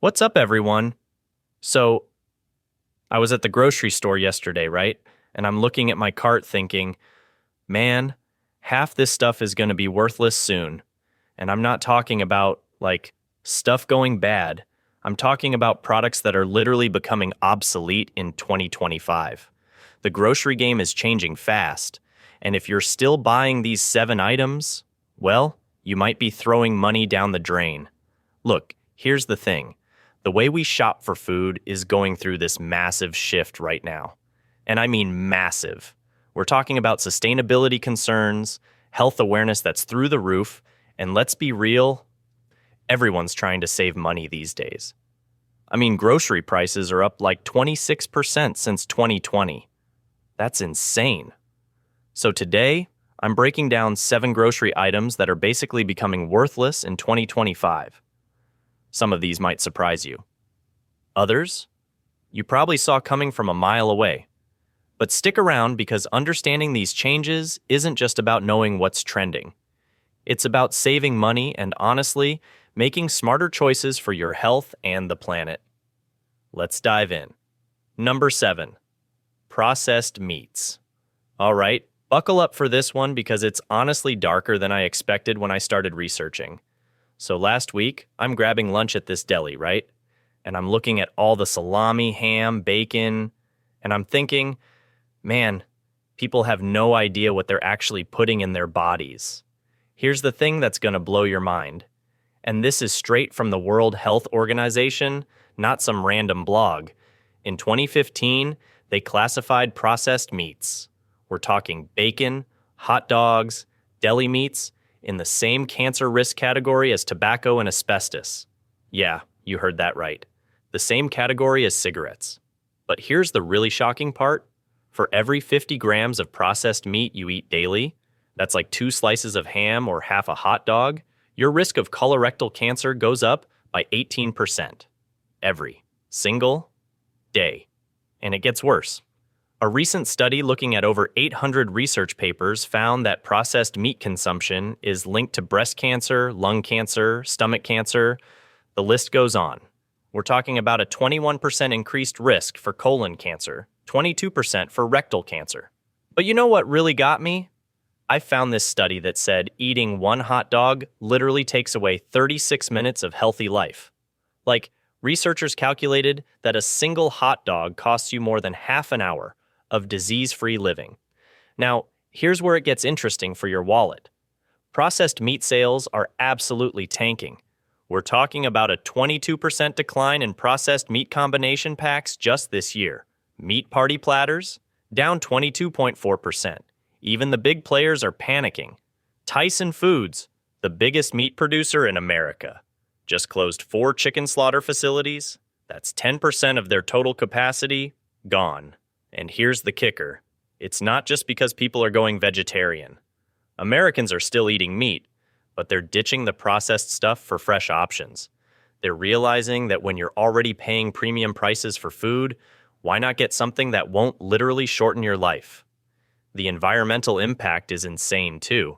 What's up, everyone? So, I was at the grocery store yesterday, right? And I'm looking at my cart thinking, man, half this stuff is going to be worthless soon. And I'm not talking about, like, stuff going bad. I'm talking about products that are literally becoming obsolete in 2025. The grocery game is changing fast. And if you're still buying these 7 items, well, you might be throwing money down the drain. Look, here's the thing. The way we shop for food is going through this massive shift right now. And I mean massive. We're talking about sustainability concerns, health awareness that's through the roof, and let's be real, everyone's trying to save money these days. I mean, grocery prices are up like 26% since 2020. That's insane. So today, I'm breaking down 7 grocery items that are basically becoming worthless in 2025. Some of these might surprise you. Others, you probably saw coming from a mile away. But stick around because understanding these changes isn't just about knowing what's trending. It's about saving money and honestly, making smarter choices for your health and the planet. Let's dive in. Number 7. Processed meats. All right, buckle up for this one because it's honestly darker than I expected when I started researching. So last week, I'm grabbing lunch at this deli, right? And I'm looking at all the salami, ham, bacon, and I'm thinking, man, people have no idea what they're actually putting in their bodies. Here's the thing that's going to blow your mind. And this is straight from the World Health Organization, not some random blog. In 2015, they classified processed meats. We're talking bacon, hot dogs, deli meats, in the same cancer risk category as tobacco and asbestos. Yeah, you heard that right. The same category as cigarettes. But here's the really shocking part. For every 50 grams of processed meat you eat daily, that's like 2 slices of ham or half a hot dog, your risk of colorectal cancer goes up by 18%. Every single day. And it gets worse. A recent study looking at over 800 research papers found that processed meat consumption is linked to breast cancer, lung cancer, stomach cancer. The list goes on. We're talking about a 21% increased risk for colon cancer, 22% for rectal cancer. But you know what really got me? I found this study that said eating 1 hot dog literally takes away 36 minutes of healthy life. Like, researchers calculated that a single hot dog costs you more than half an hour of disease-free living. Now, here's where it gets interesting for your wallet. Processed meat sales are absolutely tanking. We're talking about a 22% decline in processed meat combination packs just this year. Meat party platters, down 22.4%. Even the big players are panicking. Tyson Foods, the biggest meat producer in America, just closed 4 chicken slaughter facilities. That's 10% of their total capacity, gone. And here's the kicker. It's not just because people are going vegetarian. Americans are still eating meat, but they're ditching the processed stuff for fresh options. They're realizing that when you're already paying premium prices for food, why not get something that won't literally shorten your life? The environmental impact is insane too.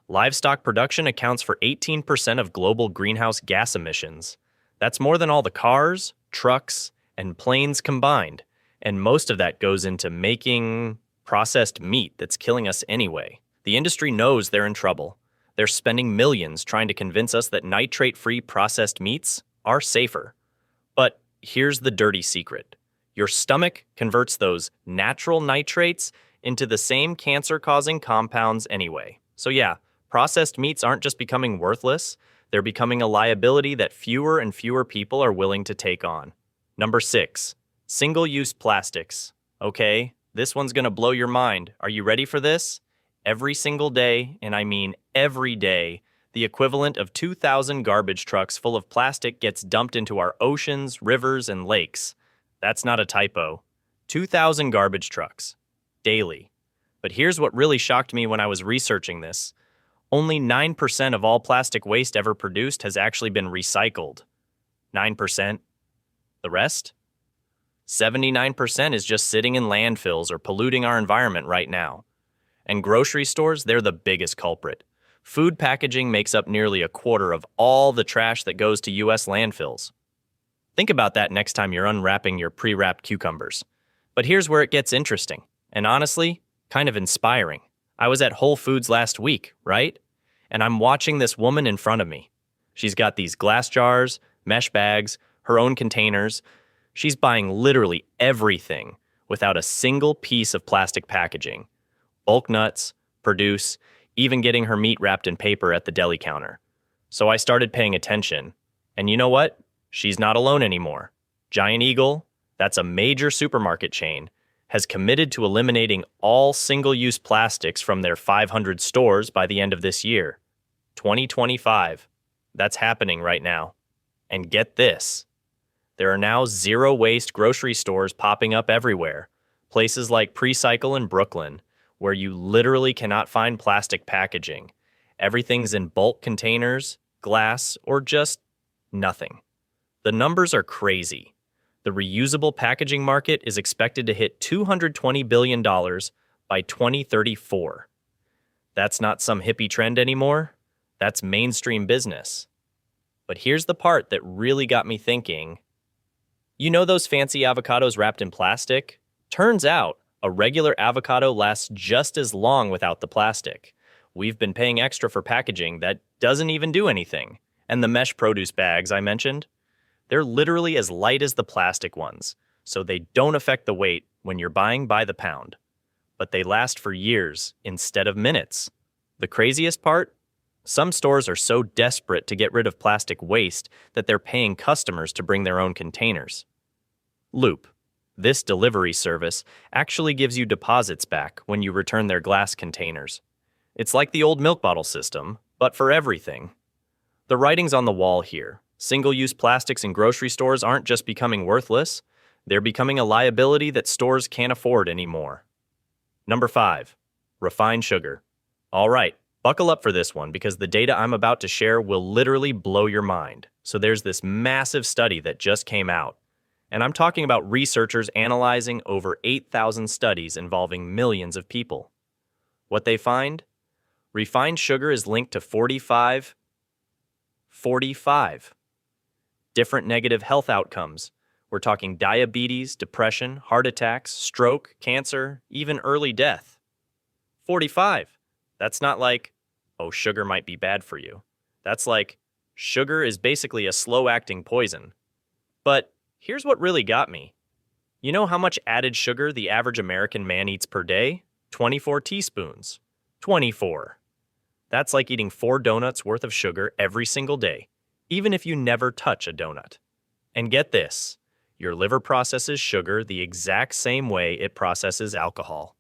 Livestock production accounts for 18% of global greenhouse gas emissions. That's more than all the cars, trucks, and planes combined. And most of that goes into making processed meat that's killing us anyway. The industry knows they're in trouble. They're spending millions trying to convince us that nitrate-free processed meats are safer. But here's the dirty secret. Your stomach converts those natural nitrates into the same cancer-causing compounds anyway. So yeah, processed meats aren't just becoming worthless, they're becoming a liability that fewer and fewer people are willing to take on. Number 6. Single-use plastics. Okay, this one's gonna blow your mind. Are you ready for this? Every single day, and I mean every day, the equivalent of 2,000 garbage trucks full of plastic gets dumped into our oceans, rivers, and lakes. That's not a typo. 2,000 garbage trucks. Daily. But here's what really shocked me when I was researching this. Only 9% of all plastic waste ever produced has actually been recycled. 9%. The rest? 79% is just sitting in landfills or polluting our environment right now. And grocery stores, they're the biggest culprit. Food packaging makes up nearly a quarter of all the trash that goes to U.S. landfills. Think about that next time you're unwrapping your pre-wrapped cucumbers. But here's where it gets interesting, and honestly, kind of inspiring. I was at Whole Foods last week, right? And I'm watching this woman in front of me. She's got these glass jars, mesh bags, her own containers. She's buying literally everything without a single piece of plastic packaging. Bulk nuts, produce, even getting her meat wrapped in paper at the deli counter. So I started paying attention. And you know what? She's not alone anymore. Giant Eagle, that's a major supermarket chain, has committed to eliminating all single-use plastics from their 500 stores by the end of this year. 2025. That's happening right now. And get this. There are now zero-waste grocery stores popping up everywhere. Places like Precycle in Brooklyn, where you literally cannot find plastic packaging. Everything's in bulk containers, glass, or just nothing. The numbers are crazy. The reusable packaging market is expected to hit $220 billion by 2034. That's not some hippie trend anymore. That's mainstream business. But here's the part that really got me thinking. You know those fancy avocados wrapped in plastic? Turns out, a regular avocado lasts just as long without the plastic. We've been paying extra for packaging that doesn't even do anything. And the mesh produce bags I mentioned? They're literally as light as the plastic ones, so they don't affect the weight when you're buying by the pound. But they last for years instead of minutes. The craziest part? Some stores are so desperate to get rid of plastic waste that they're paying customers to bring their own containers. Loop. This delivery service actually gives you deposits back when you return their glass containers. It's like the old milk bottle system, but for everything. The writing's on the wall here. Single-use plastics in grocery stores aren't just becoming worthless, they're becoming a liability that stores can't afford anymore. Number 5. Refined sugar. All right, buckle up for this one because the data I'm about to share will literally blow your mind. So there's this massive study that just came out. And I'm talking about researchers analyzing over 8,000 studies involving millions of people. What they find? Refined sugar is linked to 45 different negative health outcomes. We're talking diabetes, depression, heart attacks, stroke, cancer, even early death. 45. That's not like, oh, sugar might be bad for you. That's like, sugar is basically a slow-acting poison. But here's what really got me. You know how much added sugar the average American man eats per day? 24 teaspoons. 24. That's like eating 4 donuts worth of sugar every single day, even if you never touch a donut. And get this, your liver processes sugar the exact same way it processes alcohol.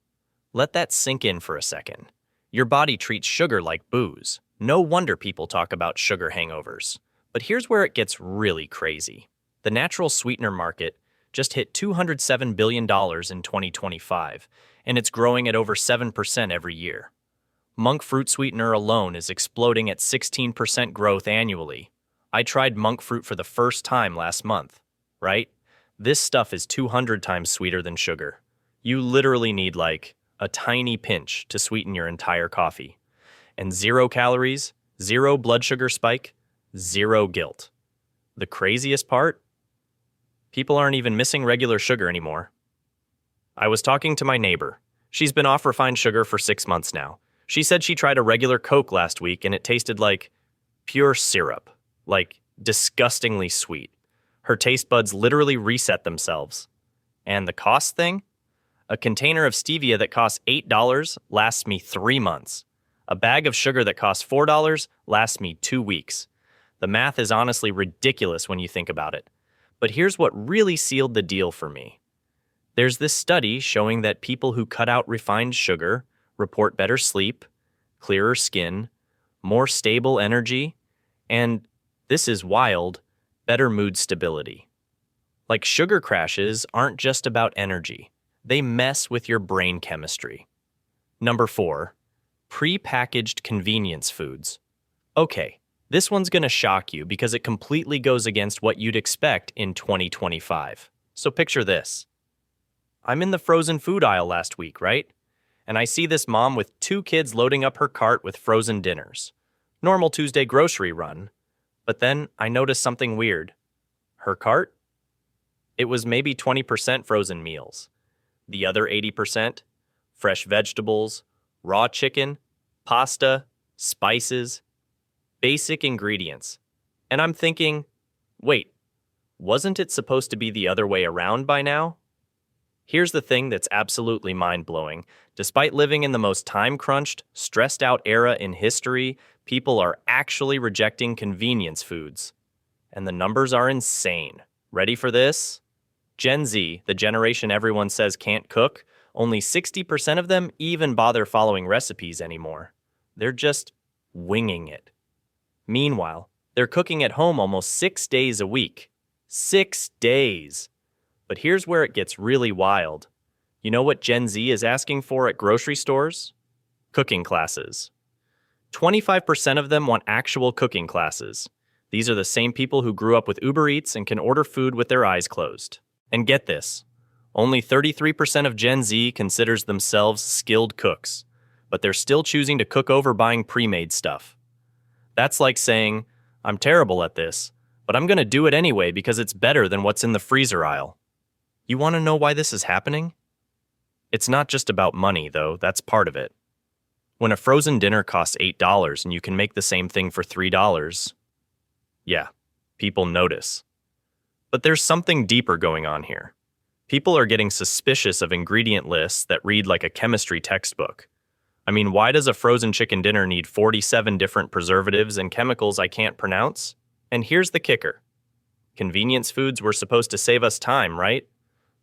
Let that sink in for a second. Your body treats sugar like booze. No wonder people talk about sugar hangovers. But here's where it gets really crazy. The natural sweetener market just hit $207 billion in 2025, and it's growing at over 7% every year. Monk fruit sweetener alone is exploding at 16% growth annually. I tried monk fruit for the first time last month, right? This stuff is 200 times sweeter than sugar. You literally need like a tiny pinch to sweeten your entire coffee. And 0 calories, 0 blood sugar spike, 0 guilt. The craziest part? People aren't even missing regular sugar anymore. I was talking to my neighbor. She's been off refined sugar for 6 months now. She said she tried a regular Coke last week and it tasted like pure syrup, like disgustingly sweet. Her taste buds literally reset themselves. And the cost thing? A container of stevia that costs $8 lasts me 3 months. A bag of sugar that costs $4 lasts me 2 weeks. The math is honestly ridiculous when you think about it. But here's what really sealed the deal for me. There's this study showing that people who cut out refined sugar report better sleep, clearer skin, more stable energy, and, this is wild, better mood stability. Like sugar crashes aren't just about energy. They mess with your brain chemistry. Number 4, pre-packaged convenience foods. Okay, this one's gonna shock you because it completely goes against what you'd expect in 2025. So picture this. I'm in the frozen food aisle last week, right? And I see this mom with 2 kids loading up her cart with frozen dinners. Normal Tuesday grocery run. But then I notice something weird. Her cart? It was maybe 20% frozen meals. The other 80%? Fresh vegetables, raw chicken, pasta, spices, basic ingredients. And I'm thinking, wait, wasn't it supposed to be the other way around by now? Here's the thing that's absolutely mind-blowing. Despite living in the most time-crunched, stressed-out era in history, people are actually rejecting convenience foods. And the numbers are insane. Ready for this? Gen Z, the generation everyone says can't cook, only 60% of them even bother following recipes anymore. They're just winging it. Meanwhile, they're cooking at home almost 6 days a week. 6 days! But here's where it gets really wild. You know what Gen Z is asking for at grocery stores? Cooking classes. 25% of them want actual cooking classes. These are the same people who grew up with Uber Eats and can order food with their eyes closed. And get this, only 33% of Gen Z considers themselves skilled cooks, but they're still choosing to cook over buying pre-made stuff. That's like saying, I'm terrible at this, but I'm going to do it anyway because it's better than what's in the freezer aisle. You want to know why this is happening? It's not just about money, though, that's part of it. When a frozen dinner costs $8 and you can make the same thing for $3, yeah, people notice. But there's something deeper going on here. People are getting suspicious of ingredient lists that read like a chemistry textbook. I mean, why does a frozen chicken dinner need 47 different preservatives and chemicals I can't pronounce? And here's the kicker. Convenience foods were supposed to save us time, right?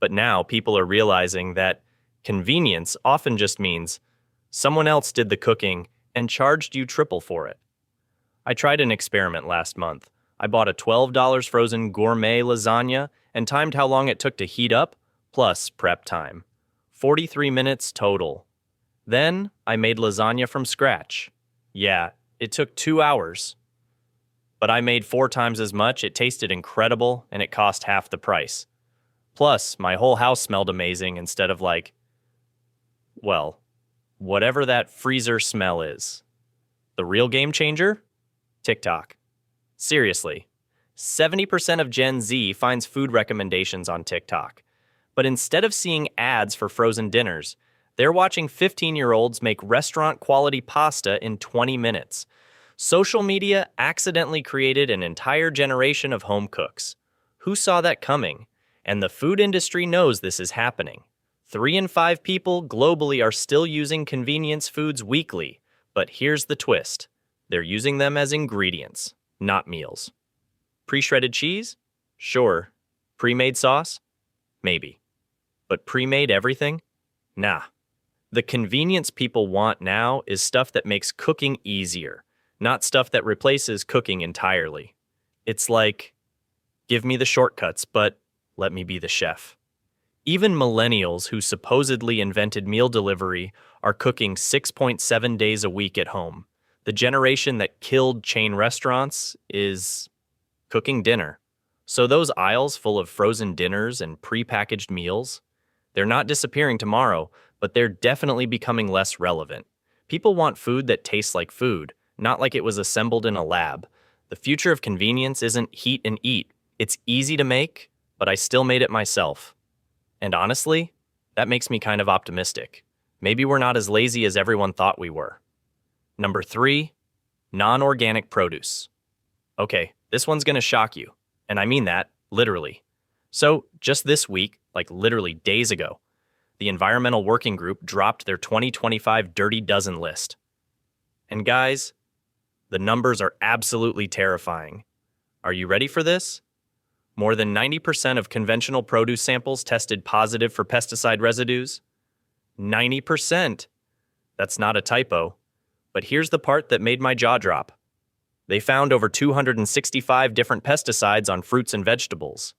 But now people are realizing that convenience often just means someone else did the cooking and charged you triple for it. I tried an experiment last month. I bought a $12 frozen gourmet lasagna and timed how long it took to heat up, plus prep time. 43 minutes total. Then I made lasagna from scratch. Yeah, it took 2 hours. But I made 4 times as much, it tasted incredible, and it cost half the price. Plus, my whole house smelled amazing instead of like, well, whatever that freezer smell is. The real game changer? TikTok. Seriously, 70% of Gen Z finds food recommendations on TikTok. But instead of seeing ads for frozen dinners, they're watching 15-year-olds make restaurant-quality pasta in 20 minutes. Social media accidentally created an entire generation of home cooks. Who saw that coming? And the food industry knows this is happening. 3 in 5 people globally are still using convenience foods weekly. But here's the twist. They're using them as ingredients, not meals. Pre-shredded cheese? Sure. Pre-made sauce? Maybe. But pre-made everything? Nah. The convenience people want now is stuff that makes cooking easier, not stuff that replaces cooking entirely. It's like, give me the shortcuts, but let me be the chef. Even millennials who supposedly invented meal delivery are cooking 6.7 days a week at home. The generation that killed chain restaurants is cooking dinner. So those aisles full of frozen dinners and prepackaged meals, they're not disappearing tomorrow, but they're definitely becoming less relevant. People want food that tastes like food, not like it was assembled in a lab. The future of convenience isn't heat and eat. It's easy to make, but I still made it myself. And honestly, that makes me kind of optimistic. Maybe we're not as lazy as everyone thought we were. Number 3, non-organic produce. Okay, this one's gonna shock you, and I mean that literally. So, just this week, like literally days ago, the Environmental Working Group dropped their 2025 Dirty Dozen list. And guys, the numbers are absolutely terrifying. Are you ready for this? More than 90% of conventional produce samples tested positive for pesticide residues. 90%! That's not a typo. But here's the part that made my jaw drop. They found over 265 different pesticides on fruits and vegetables.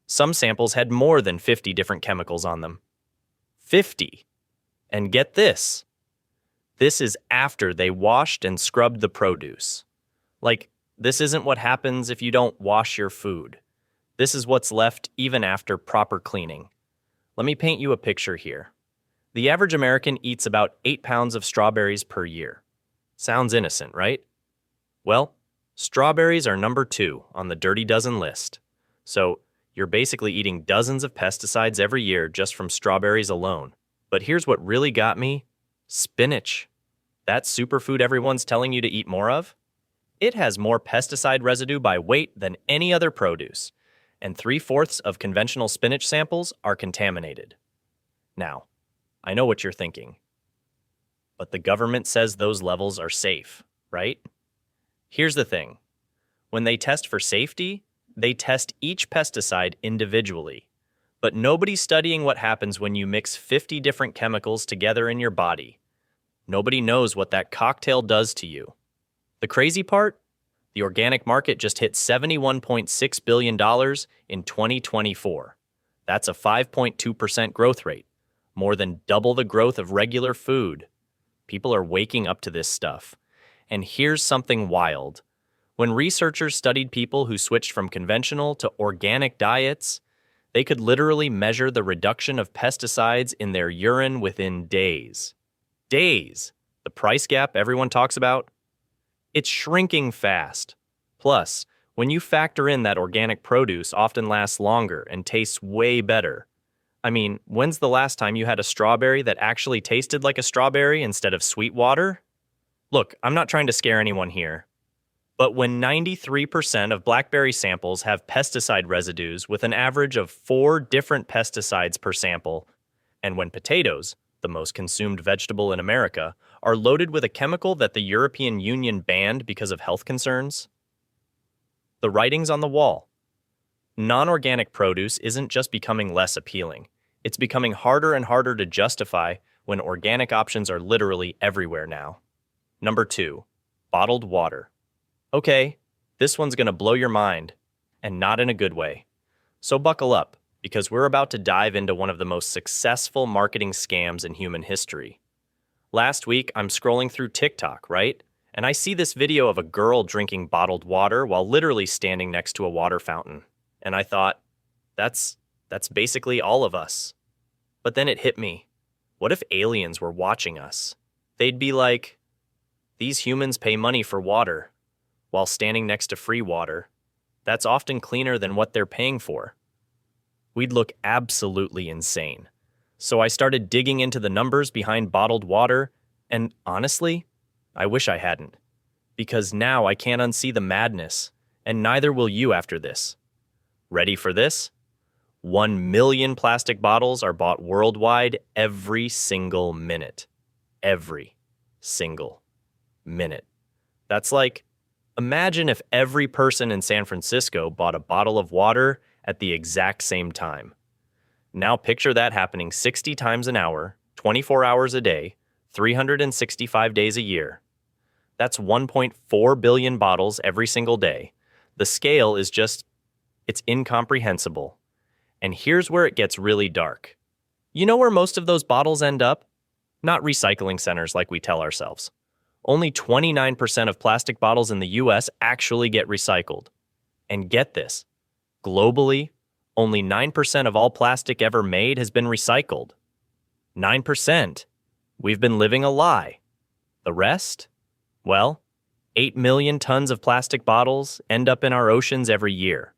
Some samples had more than 50 different chemicals on them. 50! And get this. This is after they washed and scrubbed the produce. Like, this isn't what happens if you don't wash your food. This is what's left even after proper cleaning. Let me paint you a picture here. The average American eats about 8 pounds of strawberries per year. Sounds innocent, right? Well, strawberries are number 2 on the Dirty Dozen list. So, You're basically eating dozens of pesticides every year just from strawberries alone. But here's what really got me: spinach. That superfood everyone's telling you to eat more of? It has more pesticide residue by weight than any other produce, and 3/4 of conventional spinach samples are contaminated. Now, I know what you're thinking, but the government says those levels are safe, right? Here's the thing. When they test for safety, they test each pesticide individually. But nobody's studying what happens when you mix 50 different chemicals together in your body. Nobody knows what that cocktail does to you. The crazy part? The organic market just hit $71.6 billion in 2024. That's a 5.2% growth rate, more than double the growth of regular food. People are waking up to this stuff. And here's something wild. When researchers studied people who switched from conventional to organic diets, they could literally measure the reduction of pesticides in their urine within days. Days! The price gap everyone talks about? It's shrinking fast. Plus, when you factor in that organic produce often lasts longer and tastes way better. I mean, when's the last time you had a strawberry that actually tasted like a strawberry instead of sweet water? Look, I'm not trying to scare anyone here, but when 93% of blackberry samples have pesticide residues with an average of 4 different pesticides per sample, and when potatoes, the most consumed vegetable in America, are loaded with a chemical that the European Union banned because of health concerns? The writing's on the wall. Non-organic produce isn't just becoming less appealing. It's becoming harder and harder to justify when organic options are literally everywhere now. Number 2, bottled water. Okay, this one's gonna blow your mind, and not in a good way. So buckle up, because we're about to dive into one of the most successful marketing scams in human history. Last week, I'm scrolling through TikTok, right? And I see this video of a girl drinking bottled water while literally standing next to a water fountain. And I thought, that's basically all of us. But then it hit me. What if aliens were watching us? They'd be like, these humans pay money for water, while standing next to free water. That's often cleaner than what they're paying for. We'd look absolutely insane. So I started digging into the numbers behind bottled water, and honestly, I wish I hadn't. Because now I can't unsee the madness, and neither will you after this. Ready for this? 1 million plastic bottles are bought worldwide every single minute. Every single minute. That's like, imagine if every person in San Francisco bought a bottle of water at the exact same time. Now picture that happening 60 times an hour, 24 hours a day, 365 days a year. That's 1.4 billion bottles every single day. The scale is just, it's incomprehensible. And here's where it gets really dark. You know where most of those bottles end up? Not recycling centers like we tell ourselves. Only 29% of plastic bottles in the US actually get recycled. And get this, globally, only 9% of all plastic ever made has been recycled. 9%. We've been living a lie. The rest? Well, 8 million tons of plastic bottles end up in our oceans every year.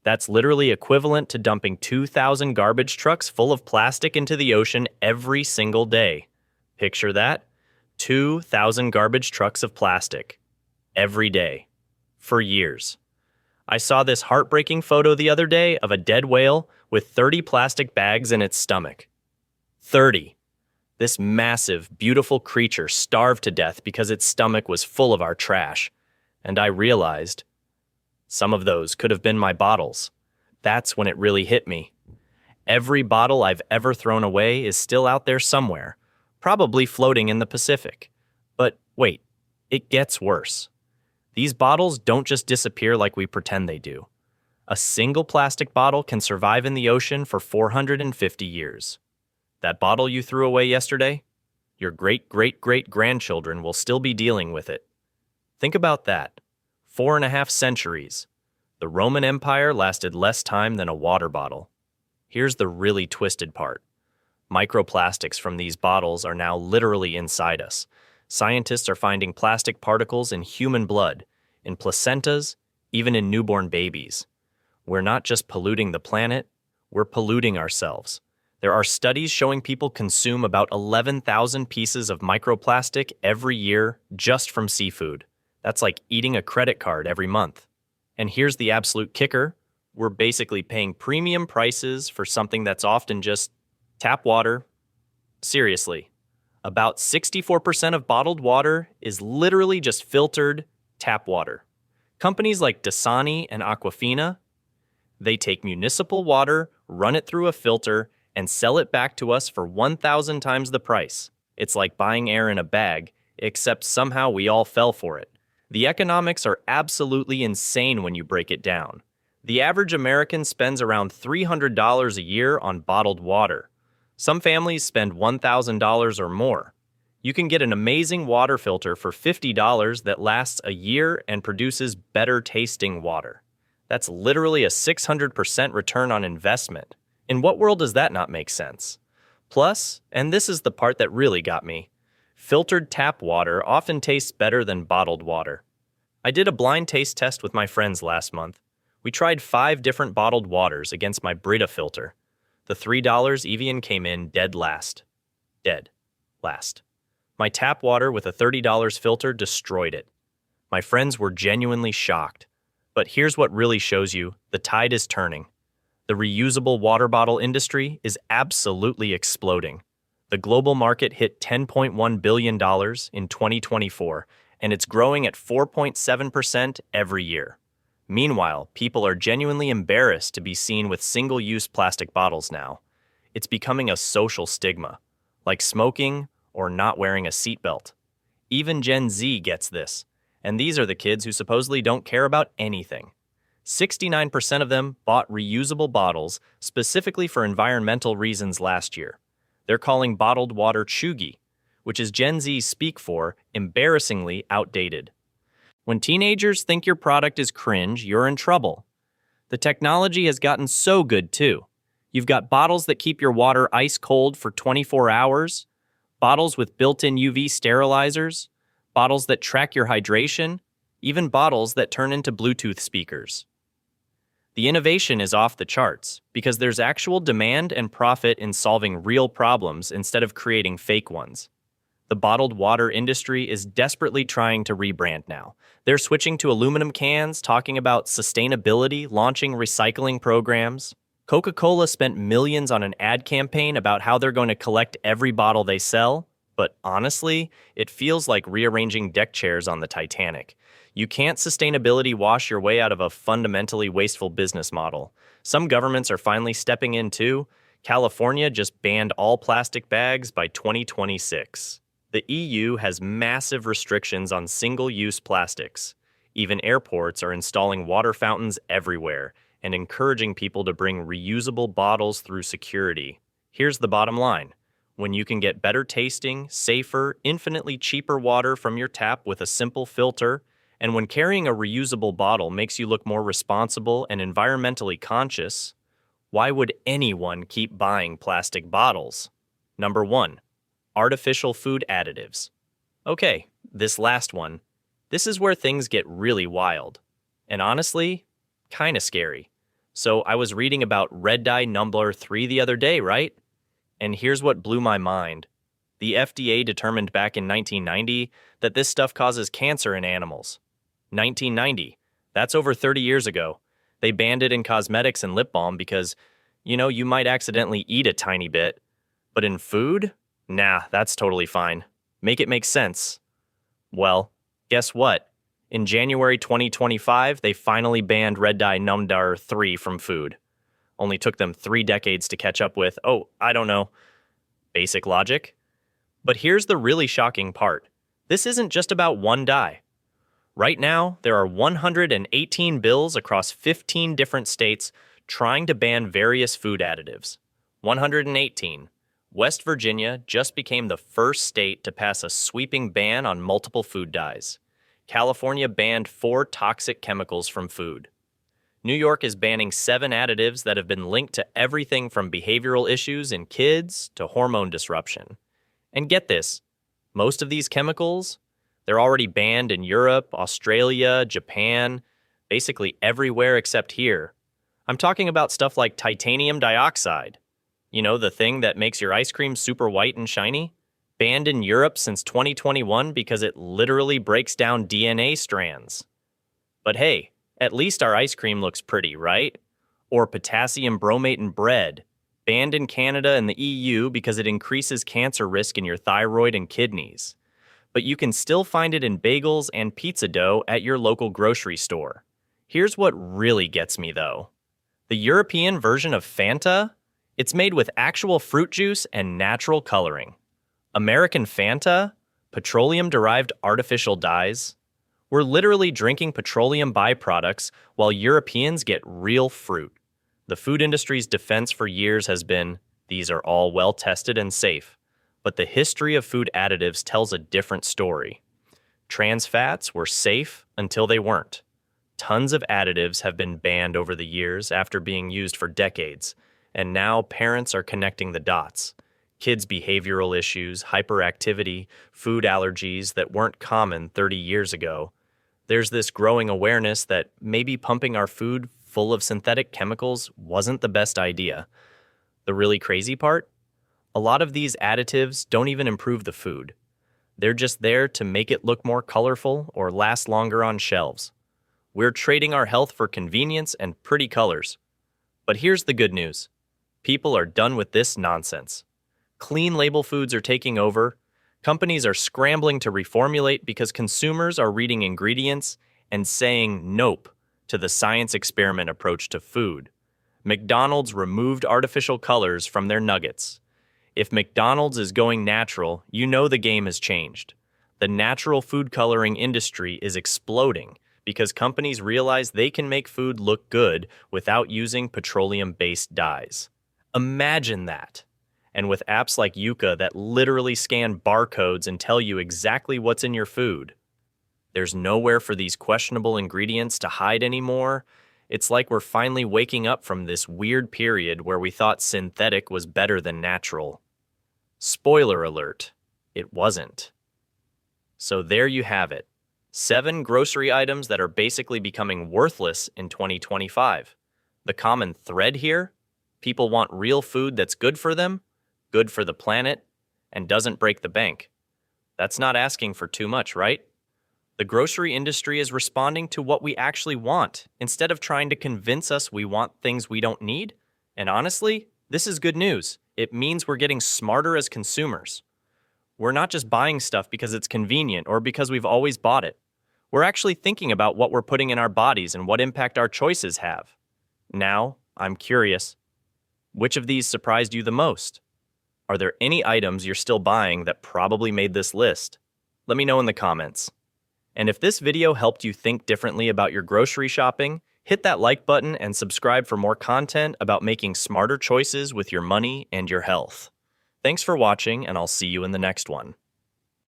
That's literally equivalent to dumping 2,000 garbage trucks full of plastic into the ocean every single day. Picture that? 2,000 garbage trucks of plastic. Every day. For years. I saw this heartbreaking photo the other day of a dead whale with 30 plastic bags in its stomach. 30. This massive, beautiful creature starved to death because its stomach was full of our trash. And I realized, some of those could have been my bottles. That's when it really hit me. Every bottle I've ever thrown away is still out there somewhere, probably floating in the Pacific. But wait, it gets worse. These bottles don't just disappear like we pretend they do. A single plastic bottle can survive in the ocean for 450 years. That bottle you threw away yesterday? Your great-great-great-grandchildren will still be dealing with it. Think about that. 4.5 centuries. The Roman Empire lasted less time than a water bottle. Here's the really twisted part. Microplastics from these bottles are now literally inside us. Scientists are finding plastic particles in human blood, in placentas, even in newborn babies. we're not just polluting the planet, we're polluting ourselves. There are studies showing people consume about 11,000 pieces of microplastic every year just from seafood. That's like eating a credit card every month. And here's the absolute kicker. We're basically paying premium prices for something that's often just tap water. Seriously, about 64% of bottled water is literally just filtered tap water. Companies like Dasani and Aquafina, they take municipal water, run it through a filter, and sell it back to us for 1,000 times the price. It's like buying air in a bag, except somehow we all fell for it. The economics are absolutely insane when you break it down. The average American spends around $300 a year on bottled water. Some families spend $1,000 or more. You can get an amazing water filter for $50 that lasts a year and produces better tasting water. That's literally a 600% return on investment. In what world does that not make sense? Plus, and this is the part that really got me, filtered tap water often tastes better than bottled water. I did a blind taste test with my friends last month. We tried 5 different bottled waters against my Brita filter. The $3 Evian came in dead last. Dead last. My tap water with a $30 filter destroyed it. My friends were genuinely shocked. But here's what really shows you the tide is turning. The reusable water bottle industry is absolutely exploding. The global market hit $10.1 billion in 2024, and it's growing at 4.7% every year. Meanwhile, people are genuinely embarrassed to be seen with single-use plastic bottles now. It's becoming a social stigma, like smoking or not wearing a seatbelt. Even Gen Z gets this, and these are the kids who supposedly don't care about anything. 69% of them bought reusable bottles specifically for environmental reasons last year. They're calling bottled water chuggy, which is Gen Z speak for embarrassingly outdated. When teenagers think your product is cringe, you're in trouble. The technology has gotten so good too. You've got bottles that keep your water ice cold for 24 hours, bottles with built-in UV sterilizers, bottles that track your hydration, even bottles that turn into Bluetooth speakers. The innovation is off the charts because there's actual demand and profit in solving real problems instead of creating fake ones. The bottled water industry is desperately trying to rebrand now. They're switching to aluminum cans, talking about sustainability, launching recycling programs. Coca-Cola spent millions on an ad campaign about how they're going to collect every bottle they sell, but honestly, it feels like rearranging deck chairs on the Titanic. You can't sustainability wash your way out of a fundamentally wasteful business model. Some governments are finally stepping in too. California just banned all plastic bags by 2026. The EU has massive restrictions on single-use plastics. Even airports are installing water fountains everywhere and encouraging people to bring reusable bottles through security. Here's the bottom line. When you can get better tasting, safer, infinitely cheaper water from your tap with a simple filter, and when carrying a reusable bottle makes you look more responsible and environmentally conscious, why would anyone keep buying plastic bottles? Number 1. Artificial food additives. Okay, this last one. This is where things get really wild. And honestly, kinda scary. So I was reading about red dye number 3 the other day, right? And here's what blew my mind. The FDA determined back in 1990 that this stuff causes cancer in animals. 1990. That's over 30 years ago. They banned it in cosmetics and lip balm because, you might accidentally eat a tiny bit. But in food? Nah, that's totally fine. Make it make sense. Well, guess what? In January 2025, they finally banned red dye number 3 from food. Only took them 3 decades to catch up with, basic logic. But here's the really shocking part. This isn't just about one dye. Right now, there are 118 bills across 15 different states trying to ban various food additives. 118. West Virginia just became the first state to pass a sweeping ban on multiple food dyes. California banned 4 toxic chemicals from food. New York is banning 7 additives that have been linked to everything from behavioral issues in kids to hormone disruption. And get this, most of these chemicals, they're already banned in Europe, Australia, Japan, basically everywhere except here. I'm talking about stuff like titanium dioxide. You know, the thing that makes your ice cream super white and shiny? Banned in Europe since 2021 because it literally breaks down DNA strands. But hey, at least our ice cream looks pretty, right? Or potassium bromate in bread, banned in Canada and the EU because it increases cancer risk in your thyroid and kidneys. But you can still find it in bagels and pizza dough at your local grocery store. Here's what really gets me though. The European version of Fanta? It's made with actual fruit juice and natural coloring. American Fanta? Petroleum-derived artificial dyes? We're literally drinking petroleum byproducts while Europeans get real fruit. The food industry's defense for years has been, these are all well-tested and safe. But the history of food additives tells a different story. Trans fats were safe until they weren't. Tons of additives have been banned over the years after being used for decades, and now parents are connecting the dots. Kids' behavioral issues, hyperactivity, food allergies that weren't common 30 years ago. There's this growing awareness that maybe pumping our food full of synthetic chemicals wasn't the best idea. The really crazy part? A lot of these additives don't even improve the food. They're just there to make it look more colorful or last longer on shelves. We're trading our health for convenience and pretty colors. But here's the good news. People are done with this nonsense. Clean label foods are taking over. Companies are scrambling to reformulate because consumers are reading ingredients and saying nope to the science experiment approach to food. McDonald's removed artificial colors from their nuggets. If McDonald's is going natural, you know the game has changed. The natural food coloring industry is exploding because companies realize they can make food look good without using petroleum-based dyes. Imagine that. And with apps like Yuka that literally scan barcodes and tell you exactly what's in your food. There's nowhere for these questionable ingredients to hide anymore. It's like we're finally waking up from this weird period where we thought synthetic was better than natural. Spoiler alert, it wasn't. So there you have it. 7 grocery items that are basically becoming worthless in 2025. The common thread here? People want real food that's good for them, good for the planet, and doesn't break the bank. That's not asking for too much, right? The grocery industry is responding to what we actually want, instead of trying to convince us we want things we don't need. And honestly, this is good news. It means we're getting smarter as consumers. We're not just buying stuff because it's convenient or because we've always bought it. We're actually thinking about what we're putting in our bodies and what impact our choices have. Now, I'm curious. Which of these surprised you the most? Are there any items you're still buying that probably made this list? Let me know in the comments. And if this video helped you think differently about your grocery shopping, hit that like button and subscribe for more content about making smarter choices with your money and your health. Thanks for watching, and I'll see you in the next one.